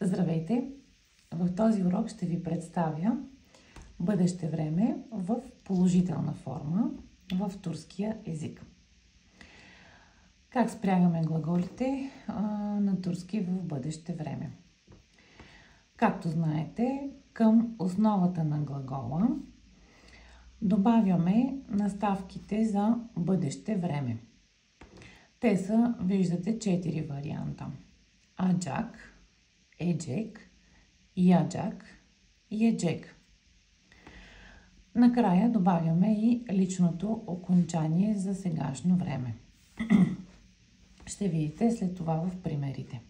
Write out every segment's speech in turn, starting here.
Здравейте! В този урок ще ви представя бъдеще време в положителна форма в турския език. Как спрягаме глаголите на турски в бъдеще време? Както знаете, към основата на глагола добавяме наставките за бъдеще време. Те са, виждате, 4 варианта. Аджак, еджек, яджак и еджек. Накрая добавяме и личното окончание за сегашно време. Ще видите след това в примерите.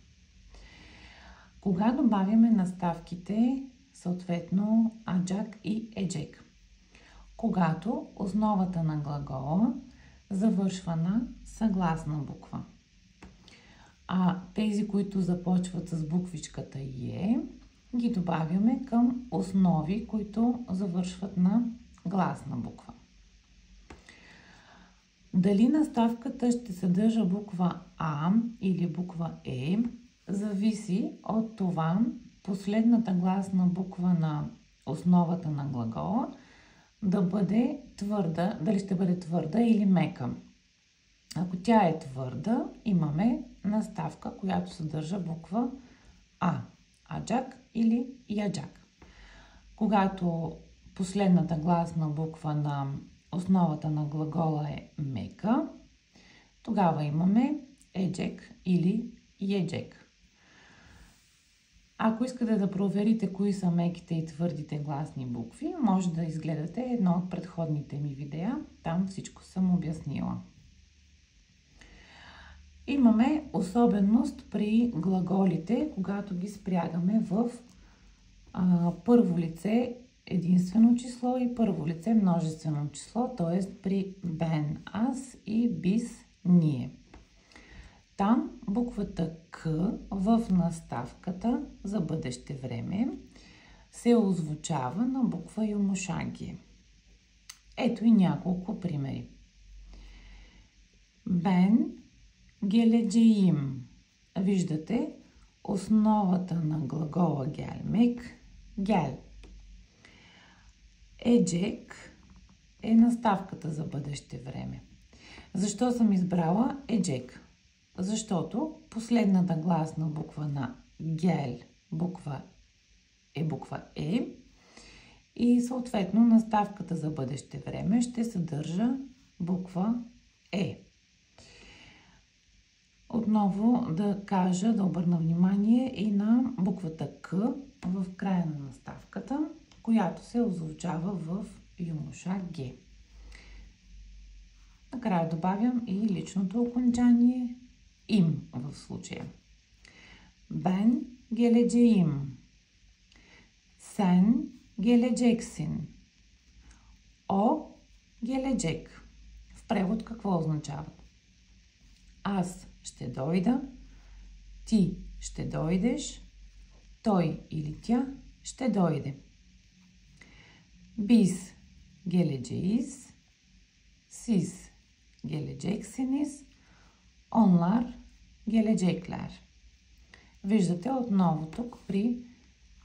Кога добавяме наставките, съответно аджак и еджек? Когато основата на глагола завършва на съгласна буква. А тези, които започват с буквичката Е, ги добавяме към основи, които завършват на гласна буква. Дали наставката ще съдържа буква А или буква Е, зависи от това последната гласна буква на основата на глагола да бъде твърда, дали ще бъде твърда или мека. Ако тя е твърда, имаме наставка, която съдържа буква А, аджак или яджак. Когато последната гласна буква на основата на глагола е мека, тогава имаме еджек или еджек. Ако искате да проверите кои са меките и твърдите гласни букви, може да изгледате едно от предходните ми видеа. Там всичко съм обяснила. Имаме особеност при глаголите, когато ги спрягаме в първо лице единствено число и първо лице множествено число, т.е. при бен, аз и бис, ние. Там буквата К в наставката за бъдеще време се озвучава на буква Юмушаги. Ето и няколко примери. Бен геледжеим. Виждате основата на глагола гелмек, гел. Еджек е наставката за бъдеще време. Защо съм избрала еджек? Защото последната гласна буква на гел буква Е и съответно наставката за бъдеще време ще съдържа буква Е. Отново да кажа, да обърна внимание и на буквата К в края на наставката, която се озвучава в юмуша Г. Накрая добавям и личното окончание им в случая. Бен геледжеим. Сен геледжексин. О геледжек. В превод какво означават? Аз ще дойда, ти ще дойдеш, той или тя ще дойде. Biz geleceğiz, siz geleceksiniz, onlar gelecekler. Виждате отново тук при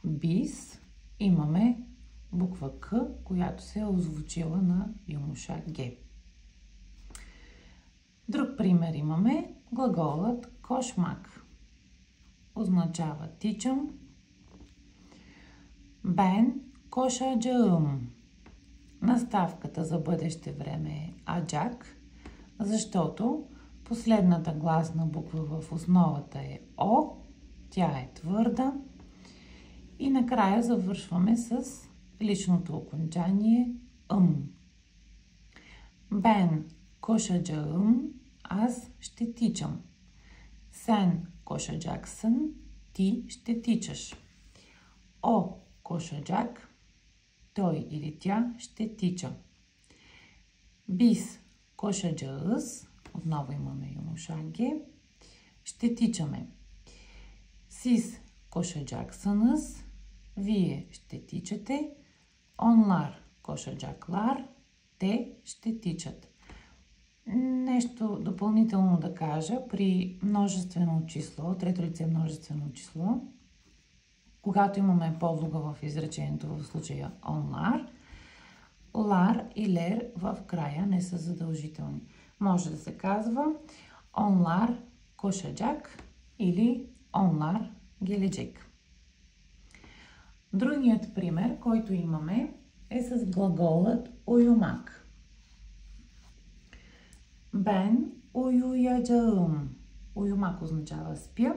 biz имаме буква К, която се е озвучила на юмуша Г. Друг пример имаме глаголът кошмак. Означава тичам. Бен кошаджаъм. Наставката за бъдеще време е аджак, защото последната гласна буква в основата е О, тя е твърда и накрая завършваме с личното окончание ъм. Бен кошаджаъм, аз ще тичам. Сен кошаджаксън, ти ще тичаш. О кошаджак, той или тя ще тича. Biz koşacağız, отново имаме юмуша Г, ще тичаме. Siz koşacaksınız, вие ще тичате. Onlar koşacaklar, те ще тичат. Нещо допълнително да кажа, при множествено число, трето лице множествено число, когато имаме подлога в изречението, в случая онлар, лар и лер в края не са задължителни. Може да се казва онлар кошаджак или онлар геледжек. Другият пример, който имаме, е с глаголът уюмак. Бен уюяджаум. Уюмак означава спя.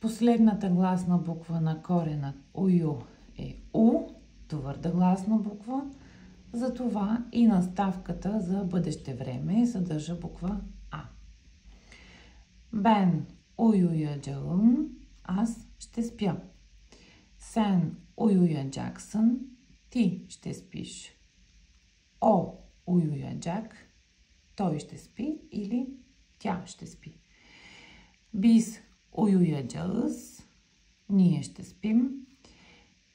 Последната гласна буква на корена ую е у, твърда гласна буква. Затова и наставката за бъдеще време съдържа буква А. Бен уюяджаум. Аз ще спя. Сен уюяджаксън. Ти ще спиш. О уюяджак. Той ще спи или тя ще спи. Бис уюяджалъс. Ние ще спим.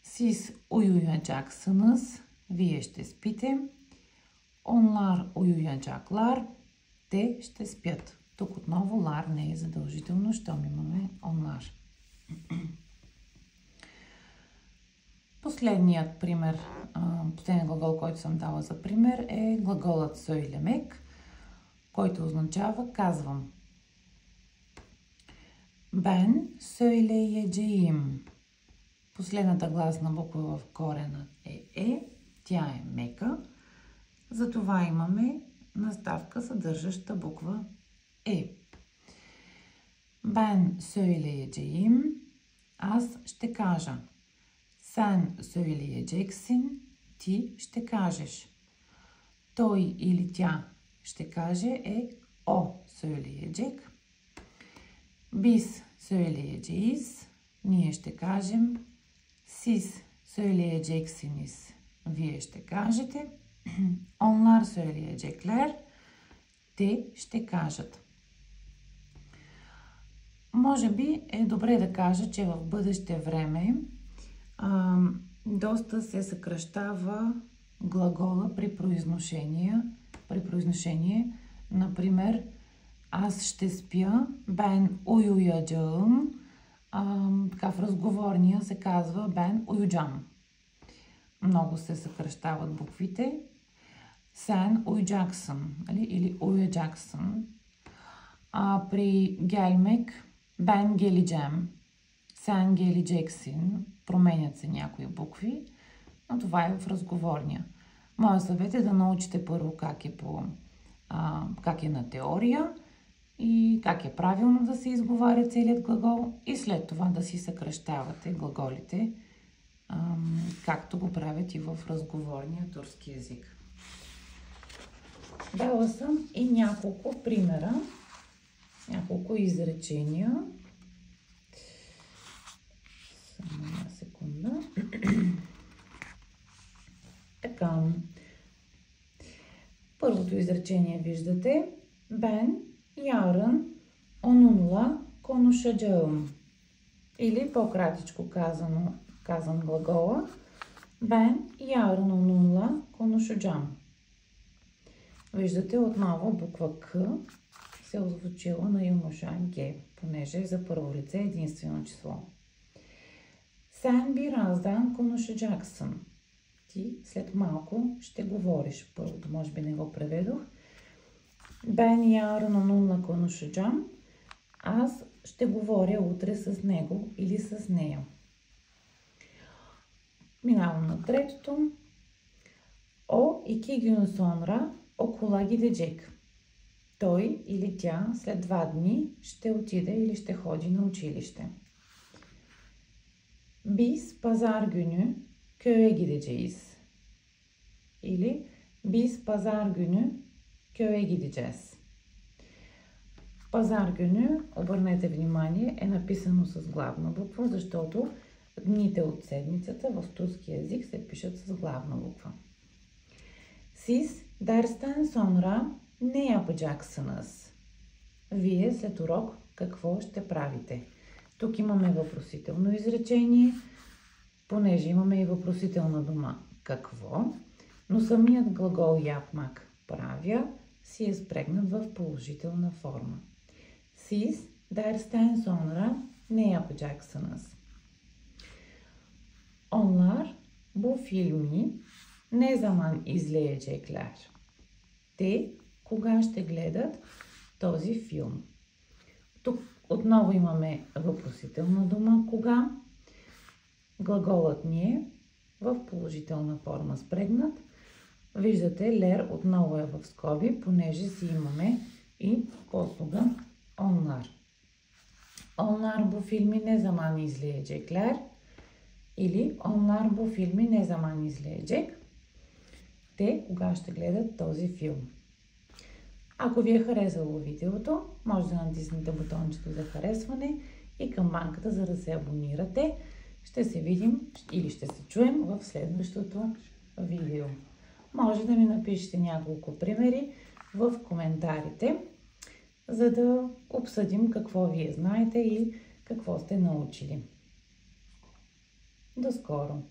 Сис уюяджаксънъс. Вие ще спите. Онлар уюяджаклар. Те ще спят. Тук отново лар не е задължително, щом имаме онлар. Последният пример, последният глагол, който съм дала за пример, е глаголът сөйлемек, който означава казвам. Бен söyleyeceğim. Последната гласна буква в корена е, тя е мека, затова имаме наставка, съдържаща буква Е. Ben söyleyeceğim. Аз ще кажа. Sen söyleyeceksin. Ти ще кажеш. Той или тя ще каже е о söyleyecek. Biz söyleyeceğiz. Ние ще кажем. Siz söyleyeceksiniz. Вие ще кажете. Onlar söyleyecekler. Те ще кажат. Може би е добре да кажа, че в бъдеще време доста се съкращава глагола при произношение. Например, аз ще спя, бен уюяджам. Така в разговорния се казва бен уюджам. Много се съкращават буквите. Сен уюджаксън или уюджаксън. При гелмек ben geleceğim, sen geleceksin, променят се някои букви, но това е в разговорния. Моя съвет е да научите първо как е на теория и как е правилно да се изговаря целият глагол и след това да си съкращавате глаголите, както го правят и в разговорния турски език. Дала съм и няколко примера. Няколко изречения. Само една секунда. Така. Първото изречение виждате. Ben yarın onunla konuşacağım. Или по-кратичко казан глагола. Ben yarın onunla konuşacağım. Виждате отново буква К се озвучила на юмошан Г, понеже е за първо лице единствено число. Sen birazdan konuşacaksın. Ти след малко ще говориш. Първото може би не го преведох. Ben yarın onunla konuşacağım. Аз ще говоря утре с него или с нея. Минавам на третото. O 2 gün sonra okula gidecek. Той или тя след 2 дни ще отиде или ще ходи на училище. Biz pazar günü köye gideceğiz. Или biz pazar günü köye gideceğiz. Пазар günü, обърнете внимание, е написано с главна буква, защото дните от седмицата в турски език се пишат с главна буква. Siz dersten sonra ne yapacaksınız? Вие след урок какво ще правите? Тук имаме въпросително изречение, понеже имаме и въпросителна дума какво, но самият глагол yapmak правя си е спрегнат в положителна форма. Siz dersten sonra ne yapacaksınız? Onlar bu filmi ne zaman izleyecekler? Те кога ще гледат този филм? Тук отново имаме въпросителна дума кога. Глаголът ни е в положителна форма спрегнат. Виждате, лер отново е в скоби, понеже си имаме и послуга onlar. Onlar bu filmi ne zaman izleyecekler? Или onlar bu filmi ne zaman izleyecek? Те кога ще гледат този филм? Ако ви е харесало видеото, може да натиснете бутончето за харесване и камбанката, за да се абонирате. Ще се видим или ще се чуем в следващото видео. Може да ми напишете няколко примери в коментарите, за да обсъдим какво вие знаете и какво сте научили. До скоро!